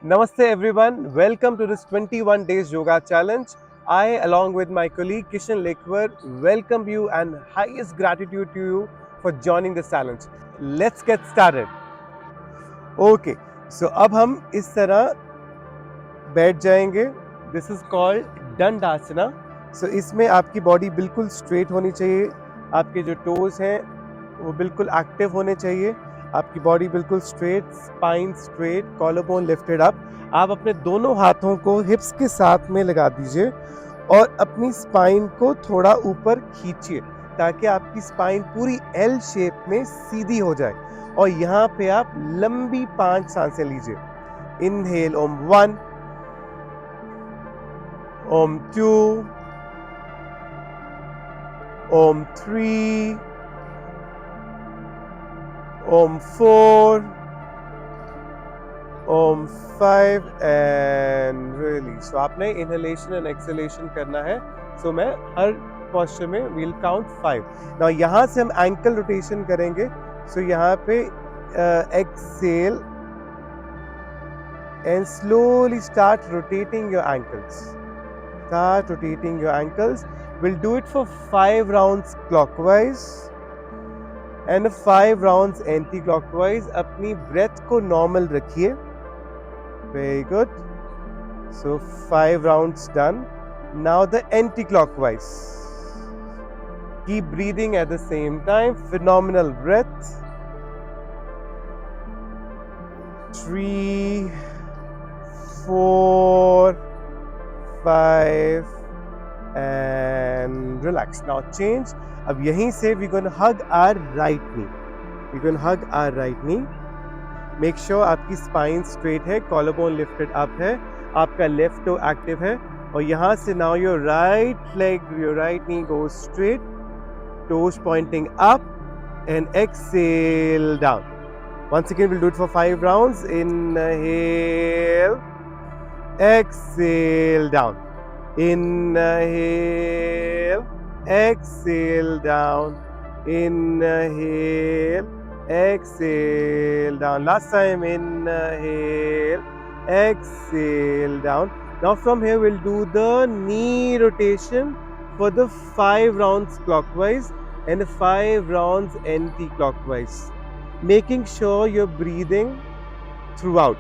Namaste everyone, welcome to this 21 days yoga challenge. I along with my colleague Kishan Lekwer welcome you and highest gratitude to you for joining this challenge. Let's get started. Okay, so अब हम इस तरह बैठ जाएंगे. This is called दंडासना. So इसमें आपकी body बिल्कुल straight होनी चाहिए. आपके जो टोज हैं वो बिल्कुल एक्टिव होने चाहिए. आपकी बॉडी बिल्कुल straight, spine straight, collar bone lifted up. आप अपने दोनों हाथों को हिप्स के साथ में लगा दीजिए और अपनी स्पाइन को थोड़ा ऊपर खींचिए ताकि आपकी स्पाइन पूरी एल शेप में सीधी हो जाए. और यहाँ पे आप लंबी 5 सांसें लीजिए. Inhale Om 1, Om 2, Om 3, Om 4, Om 5 and release. तो आपने इनहेलेशन एंड एक्सहेलेशन करना है. सो मैं हर पोस्चर में वील काउंट 5. नाउ यहाँ से हम एंकल रोटेशन करेंगे. सो यहाँ पे exhale and slowly start rotating your ankles. Start rotating your ankles. We'll do it for 5 rounds clockwise and 5 rounds anti-clockwise. अपनी breath को normal रखिए. Very good. So 5 rounds done. Now the anti-clockwise. Keep breathing at the same time. Phenomenal breath. 3, 4, 5 and relax. Now change. अब यहीं से we're going to hug our right knee. We're going to hug our right knee. Make sure आपकी spine straight है, collarbone lifted up है, आपका left toe active है. और यहाँ से now your right leg, your right knee goes straight, toes pointing up and exhale down. Once again we'll do it for 5 rounds. Inhale. Exhale down. Inhale. Exhale down. Inhale. Exhale down. Last time. Inhale. Exhale down. Now from here we'll do the knee rotation for the 5 rounds clockwise and 5 rounds anti-clockwise. Making sure you're breathing throughout.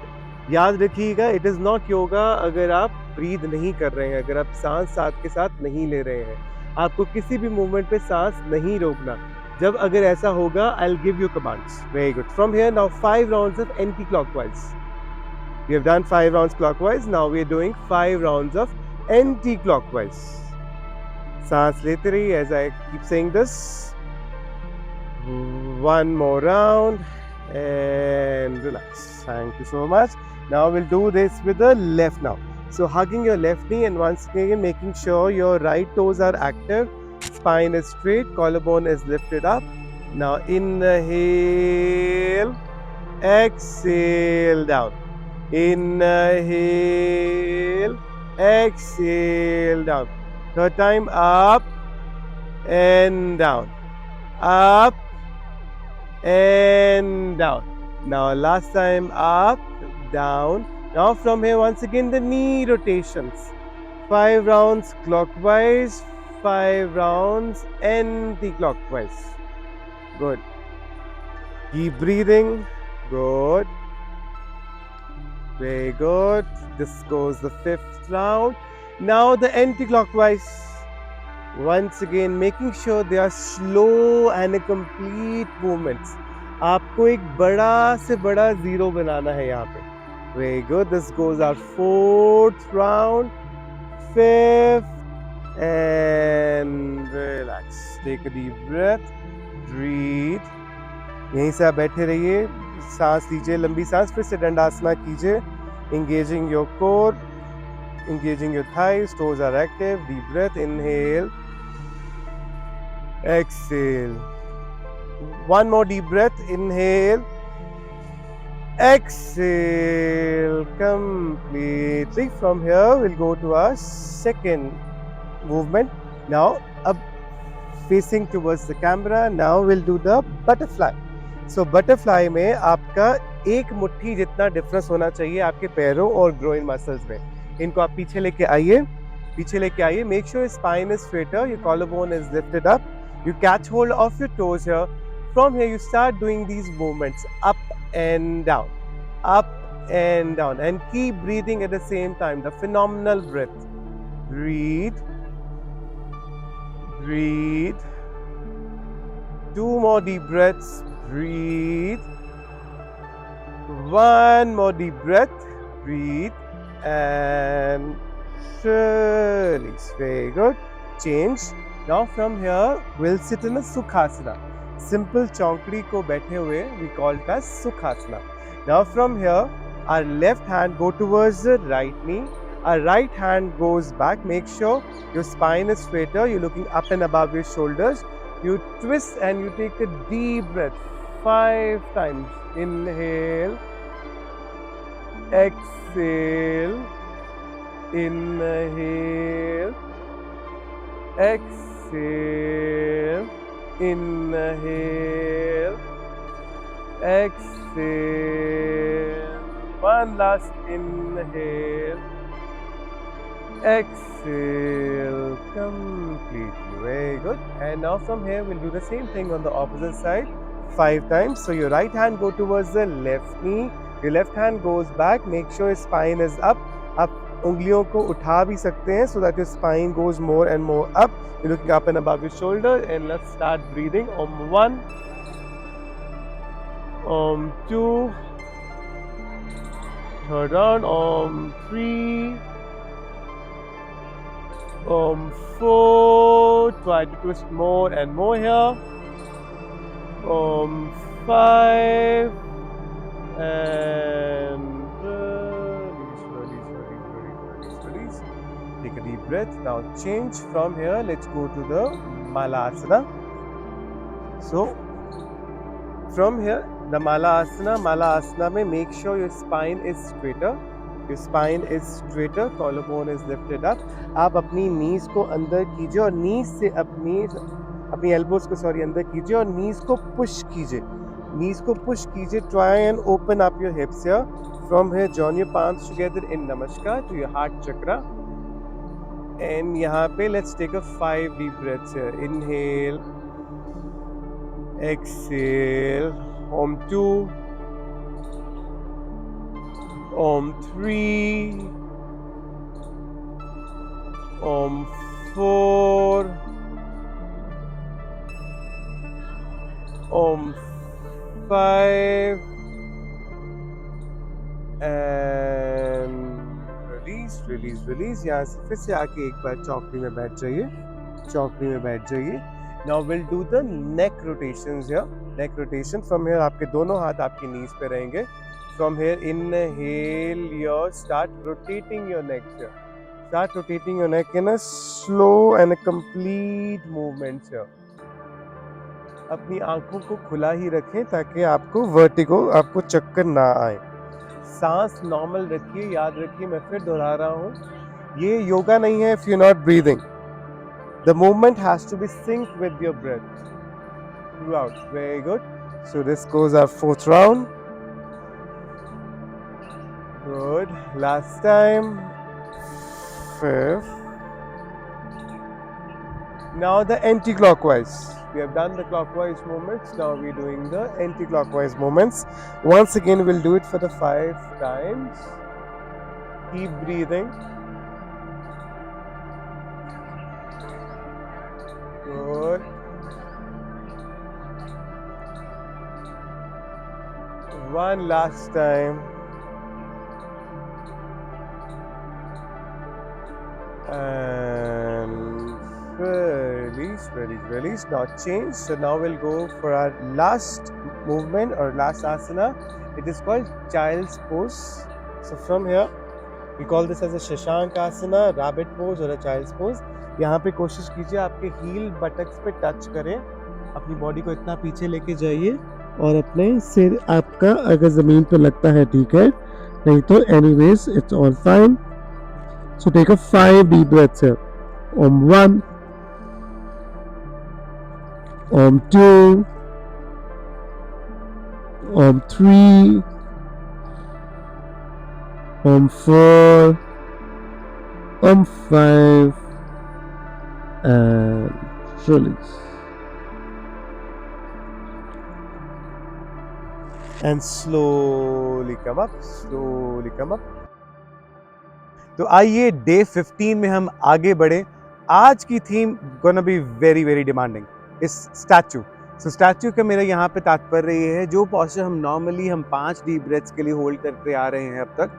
याद रखिएगा, it is not yoga अगर आप breathe नहीं कर रहे हैं, अगर आप सांस साथ के साथ नहीं ले रहे हैं. आपको किसी भी मूवमेंट पे सांस नहीं रोकना. जब अगर ऐसा होगा, I will give you commands. Very good. From here now 5 rounds of anti clockwise. We have done 5 rounds clockwise. Now we are doing 5 rounds of anti clockwise. सांस लेते रहिए as I keep saying this. 1 more round and relax. Thank you so much. Now we'll do this with the left now. So hugging your left knee and once again making sure your right toes are active, spine is straight, collarbone is lifted up. Now inhale, exhale down. Inhale, exhale down. Third time, up and down. Up and down. Now last time, up, down. Now from here once again the knee rotations. 5 rounds clockwise, 5 rounds anti-clockwise. Good. Keep breathing. Good. Very good. This goes the 5th round. Now the anti-clockwise. Once again making sure they are slow and complete movements. आपको एक बड़ा से बड़ा zero बनाना है यहाँ पे. Very good. This goes our 4th round, 5th and relax. Take a deep breath. Breathe. यहीं से आप बैठे रहिए, सांस लीजिए, लंबी सांस. फिर से दंडासना कीजिए. Engaging your core, engaging your thighs, toes are active. Deep breath. Inhale. Exhale. One more deep breath. Inhale. Exhale completely. From here we'll go to our second movement. Now up facing towards the camera. Now we'll do the butterfly. So butterfly में आपका एक मुट्ठी जितना difference होना चाहिए आपके पैरों और ग्रोइन मसल्स में। इनको आप पीछे लेके आइए, पीछे लेके आइए। Make sure spine is straighter, your collarbone is lifted up, you catch hold of your toes here. From here you start doing these movements up and down, up and down, and keep breathing at the same time. The phenomenal breath. Breathe, breathe. Two more deep breaths. Breathe. One more deep breath. Breathe and release. Very good. Change. Now from here we'll sit in a Sukhasana. Simple chaunkdi ko baithe hue we call it as Sukhasana. Now from here our left hand go towards the right knee. Our right hand goes back. Make sure your spine is straighter. You're looking up and above your shoulders. You twist and you take a deep breath 5 times. Inhale, exhale, inhale, exhale, inhale, exhale. One last inhale, exhale completely. Very good. And now from here we'll do the same thing on the opposite side 5 times. So your right hand go towards the left knee, your left hand goes back. Make sure your spine is up. आप उंगलियों को उठा भी सकते हैं so that your spine goes more and more up. You're looking up and above your shoulder. And let's start breathing. Om 1, Om 2, third round, Om 3, Om 4, try to twist more and more here. Om 5, and release. Take a deep breath. Now change from here. Let's go to the Malasana. So from here, the Malasana mein make sure your spine is straighter. Your spine is straighter, collarbone is lifted up. आप अपनी knees को अंदर कीजिए और knees से अपनी elbows को अंदर कीजिए और knees को push कीजिए. Knees को push कीजिए. Try and open up your hips here. From here, join your palms together in Namaskar to your heart chakra. And यहाँ पे let's take a 5 deep breaths here. Inhale, exhale. Om 2, Om 3, Om 4, Om 5, and release. यहाँ से फिर से आके एक बार चौकड़ी में बैठ जाइए. Now we'll do the neck rotations here. Neck rotation. From here आपके दोनों हाथ आपकी knees पे रहेंगे. From here, inhale, start rotating your neck here. Start rotating your neck in a slow and a complete movement here. अपनी आंखों को खुला ही रखें ताकि आपको वर्टिगो, आपको चक्कर ना आए. सांस नॉर्मल रखिए. याद रखिए, मैं फिर दोहरा रहा हूँ, ये योगा नहीं है if you're not breathing. The movement has to be synced with your breath throughout. Very good. So this goes our 4th round. Good. Last time. 5th. Now the anti-clockwise. We have done the clockwise movements. Now we're doing the anti-clockwise movements. Once again, we'll do it for the 5 times. Keep breathing. Good. One last time. And release. Now change. So now we'll go for our last movement or last asana. It is called child's pose. So from here, we call this as a Shashank asana, rabbit pose or a child's pose. यहाँ पे कोशिश कीजिए आपके heal buttocks पे touch करें. अपनी body को इतना पीछे लेके जाइए और अपने सिर आपका अगर जमीन पे लगता है ठीक है, नहीं तो anyways it's all fine. So take a 5 deep breaths here. Om 1, Om 2, Om 3, 4, 5, and release. And slowly come up, slowly come up. तो आइए डे 15 में हम आगे बढ़े. आज की theme gonna be very very demanding इस स्टैचू. सो स्टैचू का मेरा यहाँ पे तात्पर्य ये है, जो पॉस्चर हम नॉर्मली हम 5 डीप ब्रेथ्स के लिए होल्ड करते आ रहे हैं अब तक,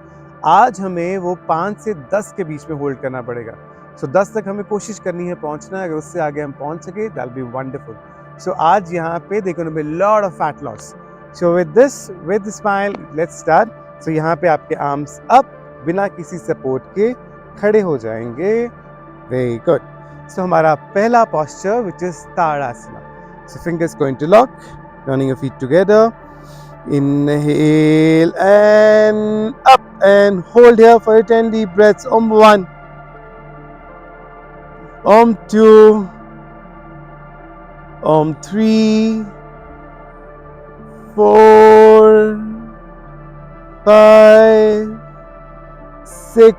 आज हमें वो 5 से 10 के बीच में होल्ड करना पड़ेगा. सो 10 तक हमें कोशिश करनी है पहुंचना है. अगर उससे आगे हम पहुंच सके that will be wonderful. So आज यहाँ पे देखो ना, lot of fat loss. So with smile let's start. So यहाँ पे आपके आर्म्स अप, बिना किसी सपोर्ट के खड़े हो जाएंगे. Very good. सो हमारा पहला posture which is Tadasana. So fingers going to lock, turning your feet together. Inhale and up and hold here for 10 deep breaths. Om 1, Om 2, Om 3, 4, 5, 6,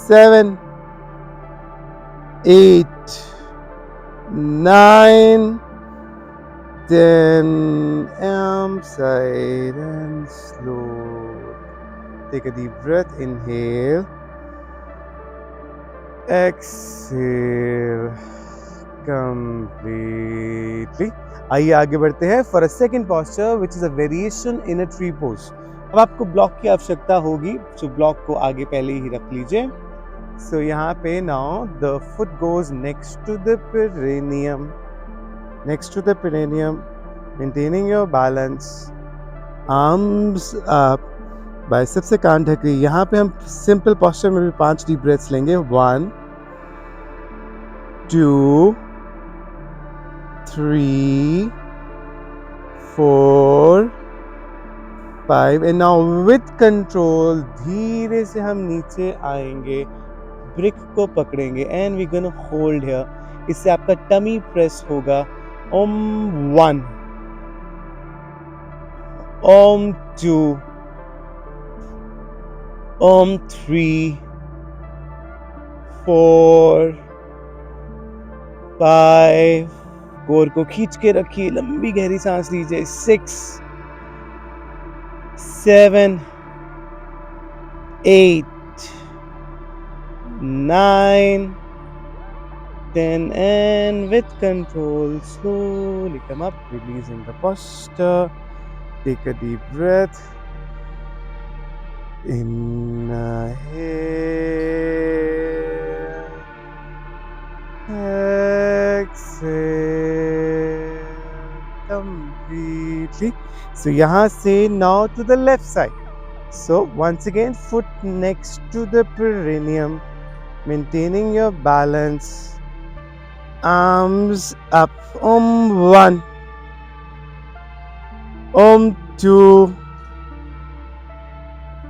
7, 8, 9, 10. Arm side and slow. Take a deep breath. Inhale. Exhale. Completely. आइए आगे बढ़ते हैं for a second posture which is a variation in a tree pose. अब आपको block की आवश्यकता होगी, तो ब्लॉक को आगे पहले ही रख लीजिए. सो यहाँ पे now the foot goes next to the perineum. Next to the perineum, maintaining your balance. Arms up. Bicep से कान ढके. यहाँ पे हम सिंपल पॉस्चर में भी 5 डीप ब्रेथ्स लेंगे. 1, 2, 3, 4, 5. एंड नाउ विथ कंट्रोल धीरे से हम नीचे आएंगे, ब्रिक को पकड़ेंगे and we gonna hold here. इससे आपका टमी प्रेस होगा. Om 1, Om 2, Om 3, 4, 5. कोर को खींच के रखिए, लंबी गहरी सांस लीजिए. 6, 7, 8, 9, 10. And with control, slowly come up, releasing the posture. Take a deep breath. Inhale. Exhale. Completely. So यहाँ से now to the left side. So once again, foot next to the perineum, maintaining your balance. Arms up. Om 1, Om 2,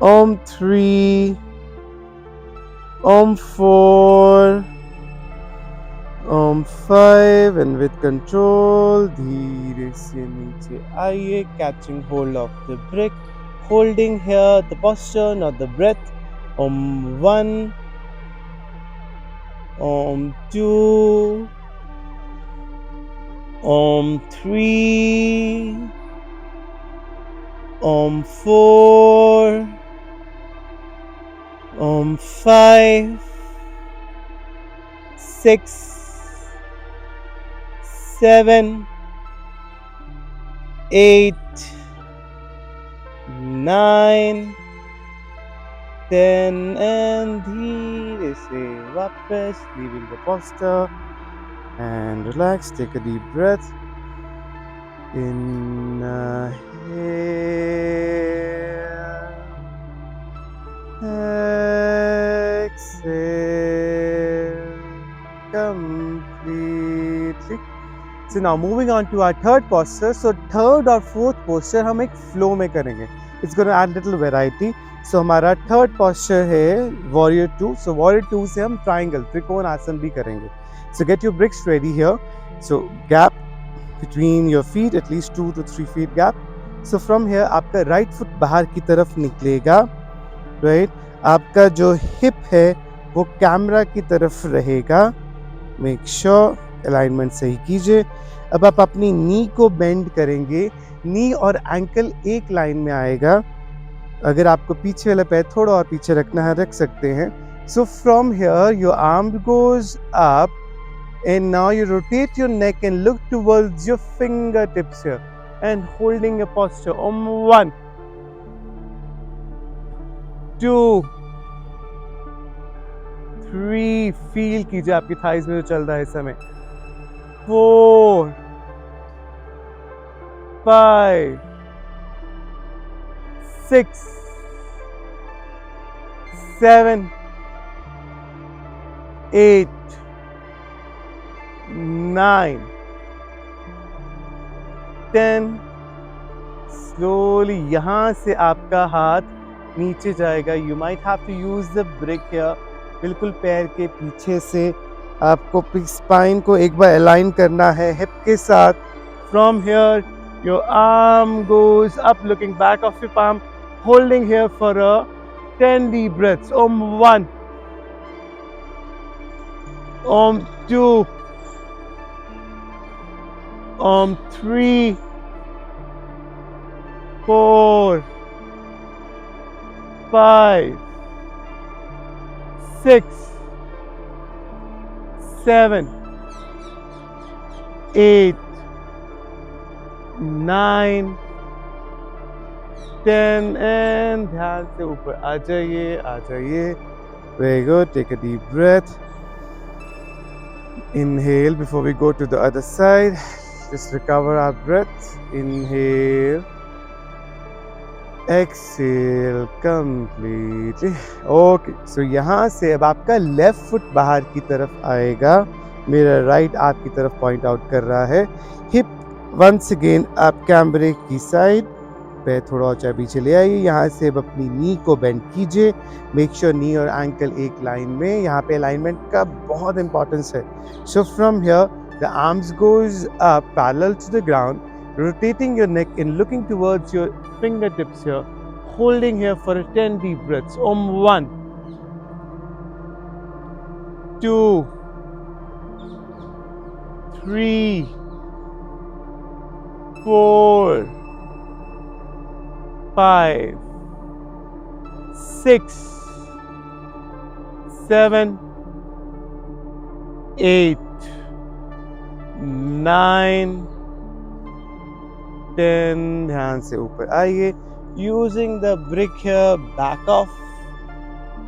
Om 3, Om 4, Om 5. And with control, धीरे से नीचे आइए, catching hold of the brick, holding here the posture, not the breath. Om 1, Om 2, Om 3, Om 4, Om 5, 6, 7, 8, 9, 10. And धीरे से वापस, leaving the posture and relax. Take a deep breath. Inhale. Exhale. Completely. So now moving on to our third posture. So third और fourth posture हम एक flow में करेंगे. It's going to add little variety. So हमारा third posture है warrior 2. So warrior 2 से हम triangle, त्रिकोण आसन भी करेंगे. So get your bricks ready here. So gap between your feet, at least 2 to 3 feet gap. So from here आपका right foot बाहर की तरफ निकलेगा, राइट। आपका जो हिप है वो कैमरा की तरफ रहेगा। मेक श्योर अलाइनमेंट सही कीजिए। अब आप अपनी नी को बेंड करेंगे, नी और एंकल एक लाइन में आएगा। अगर आपको पीछे वाला पैर थोड़ा और पीछे रखना है रख सकते हैं। सो from here your arm goes up and now you rotate your neck and look towards your fingertips here and holding a posture on 1 2 3 feel कीजिए आपकी थाइज में जो चल रहा है इस समय। 4 5 6 7 8 9 10 स्लोली यहां से आपका हाथ नीचे जाएगा। You might have to use the brick here. बिल्कुल पैर के पीछे से आपको स्पाइन को एक बार अलाइन करना है हिप के साथ। From here your arm goes up looking back of your palm, holding here for a 10 deep breaths. Om 1 Om 2 Om 3 4 5 6 7 8 9 10 and ध्यान से ऊपर आ जाइए, आ जाइए। Very good. Take a deep breath. Inhale before we go to the other side. Just recover our breath. Inhale. Exhale completely. Okay. So यहाँ से अब आपका left foot बाहर की तरफ आएगा। मेरा राइट आपकी तरफ पॉइंट आउट कर रहा है। हिप वंस अगेन आप कैमरे की साइड, पैर थोड़ा और चाहे पीछे ले आइए। यहाँ से अब अपनी नी को बेंड कीजिए। मेक श्योर नी और एंकल एक लाइन में। यहाँ पे अलाइनमेंट का बहुत इंपॉर्टेंस है। So from here the arms goes up parallel to the ground, rotating your neck and looking towards your fingertips here, holding here for 10 deep breaths. Om 1 2 3 4 5 6 7 8 9 10 ध्यान से ऊपर आइए। Using the brick here, back of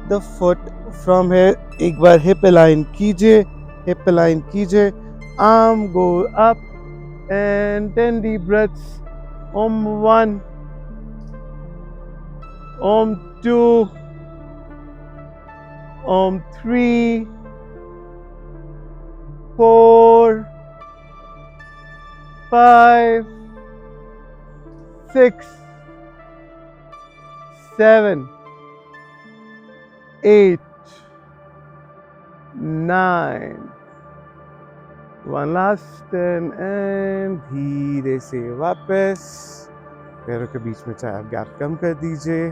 the foot. From here एक बार hip align कीजिए, hip align कीजिए। Arm go up and 10 deep breaths. Om 1 Om 2 Om 3 4 5 6 7 8 9 one last 10 and धीरे से वापस पैरों के बीच में चाहे आप गैप कम कर दीजिए।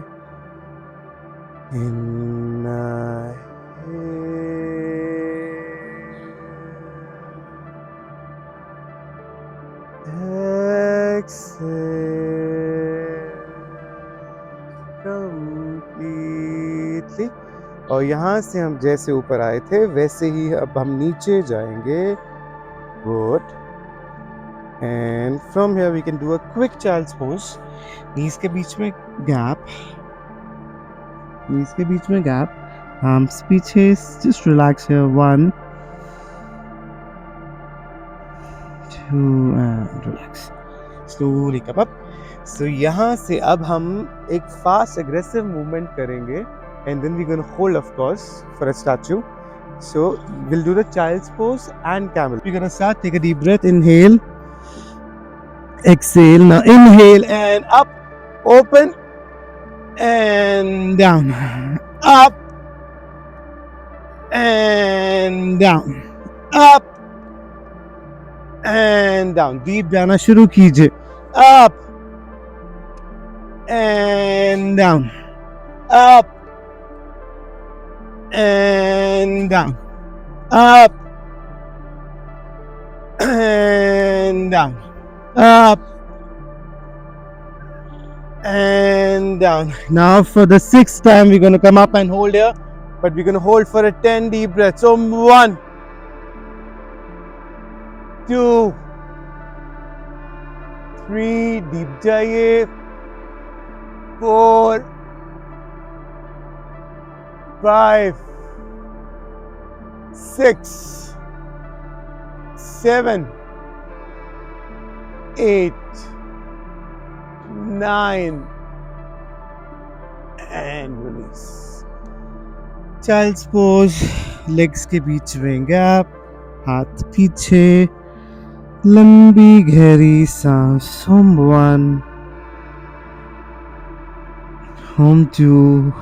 कंप्लीटली। और यहाँ से हम जैसे ऊपर आए थे वैसे ही अब हम नीचे जाएंगे। Good. And from here we can do a quick child's pose. Knees के बीच में गैप, नीज के बीच में गैप, आर्म्स पीछे, just relax here. 1 2 and relax. Slowly come up. So यहाँ से अब हम एक फास्ट एग्रेसिव मूवमेंट करेंगे and then we're going to hold, of course, for a statue. So we'll do the child's pose and camel. We're going to start. Take a deep breath. Inhale, exhale. Now inhale and up, open and down, up and down, up and down. Deep जाना शुरू कीजिए। Up and down, up and down, up and down, up and down. Now for the sixth time, we're going to come up and hold here, but we're going to hold for a 10 deep breaths. So 1, 2, 3, deep जाइए, 4, 5, 6, 7, 8, 9 and release. Child's pose, legs के बीच में gap, हाथ पीछे, लंबी गहरी सांस. Home 1, Home 2.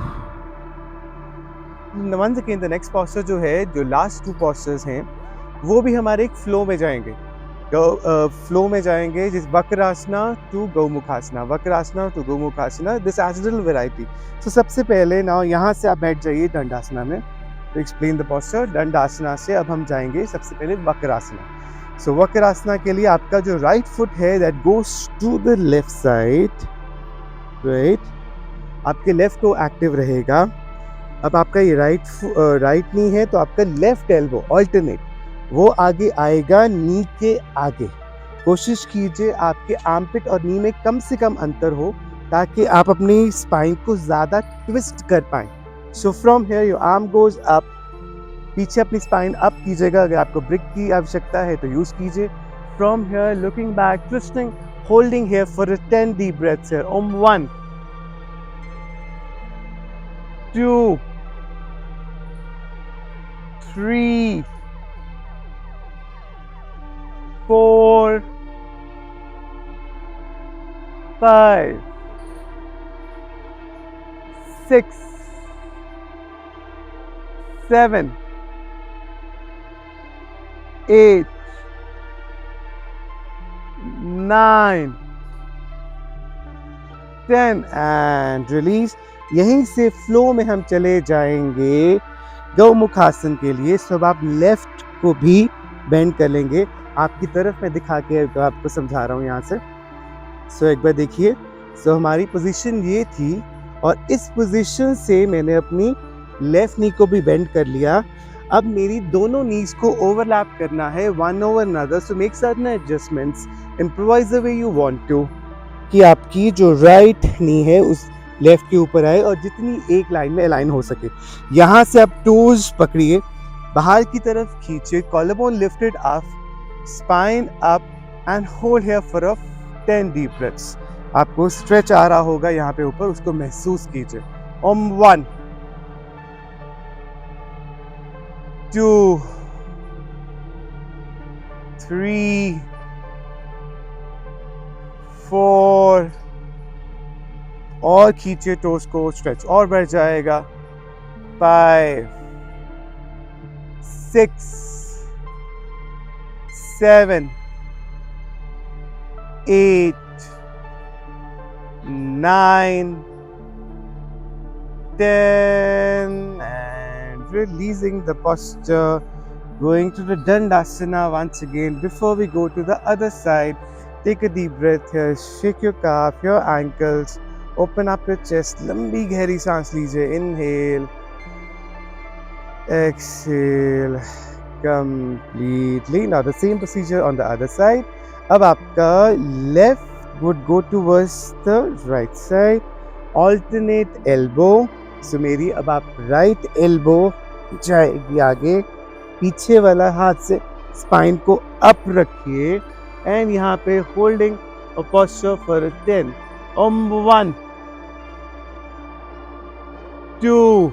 Once again, the next posture जो है, जो last 2 postures हैं, वो भी हमारे एक फ्लो में जाएंगे. फ्लो में जाएंगे, जिस Vakrasana to Gomukhasana, Vakrasana to Gomukhasana. This as little variety. So सबसे पहले ना यहाँ से आप बैठ जाइए दंडासना में. तो एक्सप्लेन द पोस्चर. दंडासना से अब हम जाएंगे सबसे पहले वक्रासना. सो वक्रासना के लिए आपका जो राइट फुट है that goes to the left side, right. आपके लेफ्ट टो एक्टिव रहेगा. अब आपका ये राइट नी है, तो आपका लेफ्ट एल्बो ऑल्टरनेट वो आगे आएगा नी के आगे. कोशिश कीजिए आपके आर्मपिट और नी में कम से कम अंतर हो, ताकि आप अपनी स्पाइन को ज़्यादा ट्विस्ट कर पाएं. सो from here your arm goes up. पीछे अपनी स्पाइन अप कीजिएगा. अगर आपको ब्रिक की आवश्यकता है तो यूज़ कीजिए. From here looking back, twisting, holding here for 10 deep breaths here. Om 1, 2, 3, 4, 5, 6, 7, 8, 9, 10 and release. यहीं से फ्लो में हम चले जाएंगे गौमुखासन के लिए. सब आप लेफ्ट को भी बेंड कर लेंगे. आपकी तरफ मैं दिखा के आपको समझा रहा हूँ यहाँ से. सो एक बार देखिए. सो हमारी पोजीशन ये थी, और इस पोजीशन से मैंने अपनी लेफ्ट नी को भी बेंड कर लिया. अब मेरी दोनों नीज को ओवरलैप करना है, one over another. So make certain adjustments, improvise the way you want to, कि आपकी जो राइट नी है उस लेफ्ट के ऊपर आए और जितनी एक लाइन में अलाइन हो सके. यहाँ से आप टोज पकड़िए, बाहर की तरफ खींचिए, collarbone lifted up, spine up and hold here for 10 deep breaths. आपको स्ट्रेच आ रहा होगा यहाँ पे ऊपर, उसको महसूस कीजिए. ओम 1, 2, 3, 4 और खींचिए टोस को, स्ट्रेच और बढ़ जाएगा. 5, 6, 7, 8, 9, 10 and releasing the posture, going to the Dandasana once again. Before we go to the other side, take a deep breath here, shake your calf, your ankles, open up your chest, लंबी गहरी सांस लीजिए. Inhale, exhale completely. Now the same procedure on the other side. अब आपका left would go towards the right side, alternate elbow. So मेरी अब आप right elbow जाएगी आगे, पीछे वाला हाथ से स्पाइन को अप रखिए एंड यहाँ पे holding a posture for 10. Om 1, 2,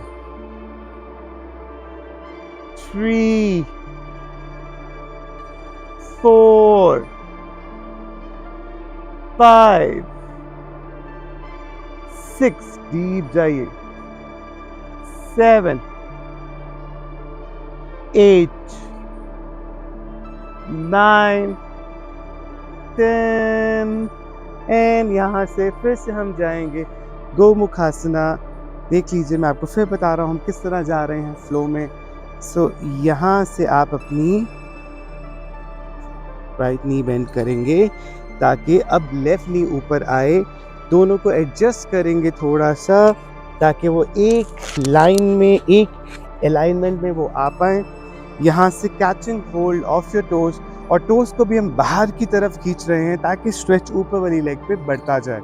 3, 4, 5, 6 deep जाइए, 7, 8, 9, 10 एंड यहाँ से फिर से हम जाएंगे गोमुखासना। देख लीजिए, मैं आपको फिर बता रहा हूँ हम किस तरह जा रहे हैं फ्लो में। सो यहाँ से आप अपनी राइट नी बेंड करेंगे ताकि अब लेफ्ट नी ऊपर आए। दोनों को एडजस्ट करेंगे थोड़ा सा ताकि वो एक लाइन में, एक अलाइनमेंट में वो आ पाए। यहाँ से catching hold of your toes, और टोज को भी हम बाहर की तरफ खींच रहे हैं ताकि स्ट्रेच ऊपर वाली लेग पे बढ़ता जाए।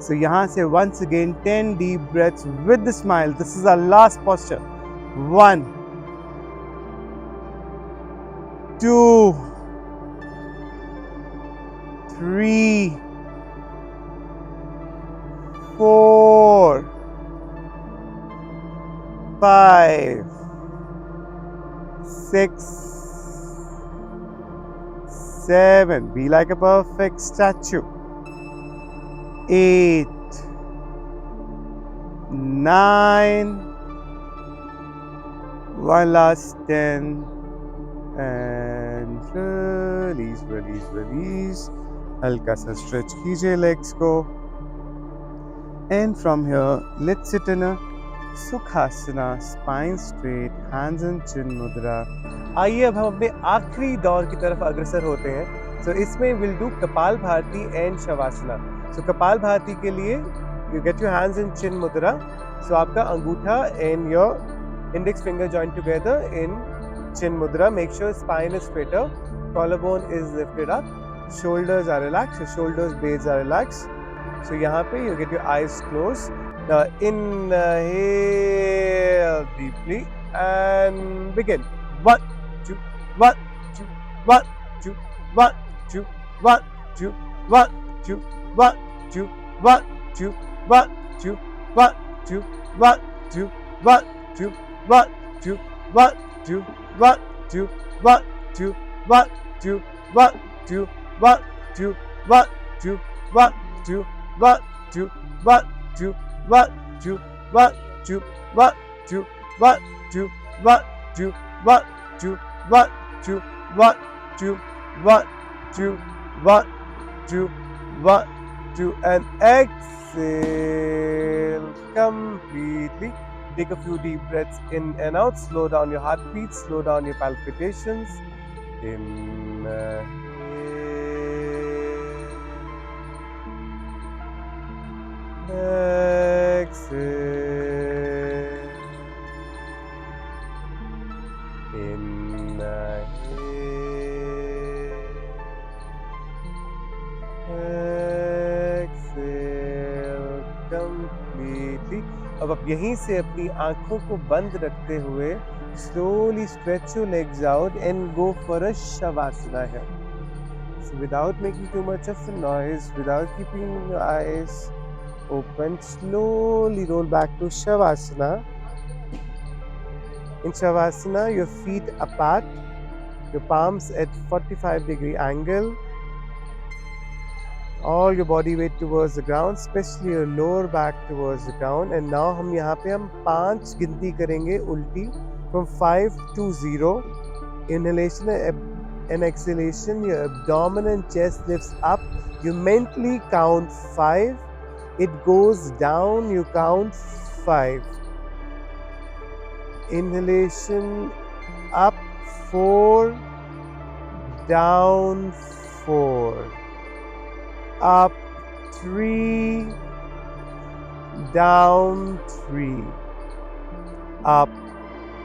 सो यहाँ से once again 10 deep breaths with the smile. This is our last posture. 1 2 3 4 5 6 7. Be like a perfect statue. 8 9. One last 10. And release, release, release. हल्का सा स्ट्रेच कीजिए लेग्स को। And from here, let's sit in a Sukhasana, spine straight, hands in chin mudra. आइए अब हम अपने आखिरी दौर की तरफ अग्रसर होते हैं। सो इसमें विल डू कपाल भारती एंड शवासना। सो कपाल भारती के लिए you get your hands in chin mudra. So आपका अंगूठा and your index finger joint together in chin mudra. Make sure spine is straighter, collarbone is lifted up, shoulders are relaxed, your shoulders blades are relaxed. So यहाँ पे you get your eyes closed. Now inhale deeply and begin. 1 2 1 2 1 2 1 2 1 2 1 2 1 2 1 2 1 2 1 2 1 2 1 2 1 2 1 2 1 2 1 2 1 2 1 2 1 2 1 2 1 2 1 2 1 2 1 2 1 2 1 2 1 2 1 2 1 2 1 2 1 2 1 2 1 2 1 2 and exhale completely. Take a few deep breaths in and out. Slow down your heartbeat, slow down your palpitations. Inhale. Exhale. Inhale. Exhale completely. अब आप यहीं से अपनी आंखों को बंद रखते हुए slowly stretch your legs out and go for a shavasana here. So without making too much of a noise, without keeping your eyes open, slowly roll back to shavasana. In shavasana, your feet apart, your palms at 45-degree angle. All your body weight towards the ground, especially your lower back towards the ground. And now हम यहाँ पे हम 5 गिनती करेंगे उल्टी from 5 to 0. Inhalation and exhalation, your abdomen and chest lifts up. You mentally count 5. It goes down, you count 5. Inhalation up 4, down 4. Up 3, down 3, up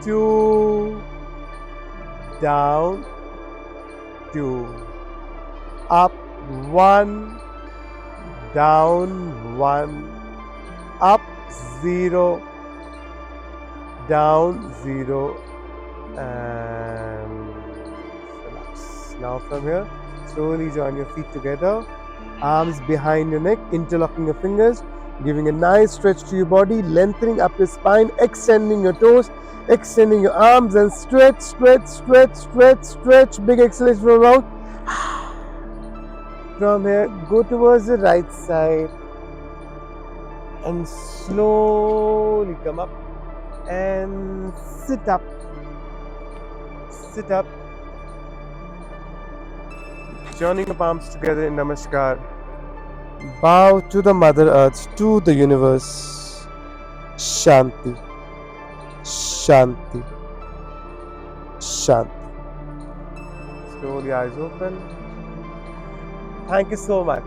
2, down 2, up 1, down 1, up 0, down 0, and relax. Now from here, slowly join your feet together. Arms behind your neck, interlocking your fingers, giving a nice stretch to your body, lengthening up your spine, extending your toes, extending your arms, and stretch, stretch, stretch, stretch, stretch. Big exhalation from around. From here, go towards the right side and slowly come up and sit up. Sit up. Joining the palms together in Namaskar. Bow to the Mother Earth, to the universe. Shanti. Shanti. Shanti. Slowly eyes open. Thank you so much.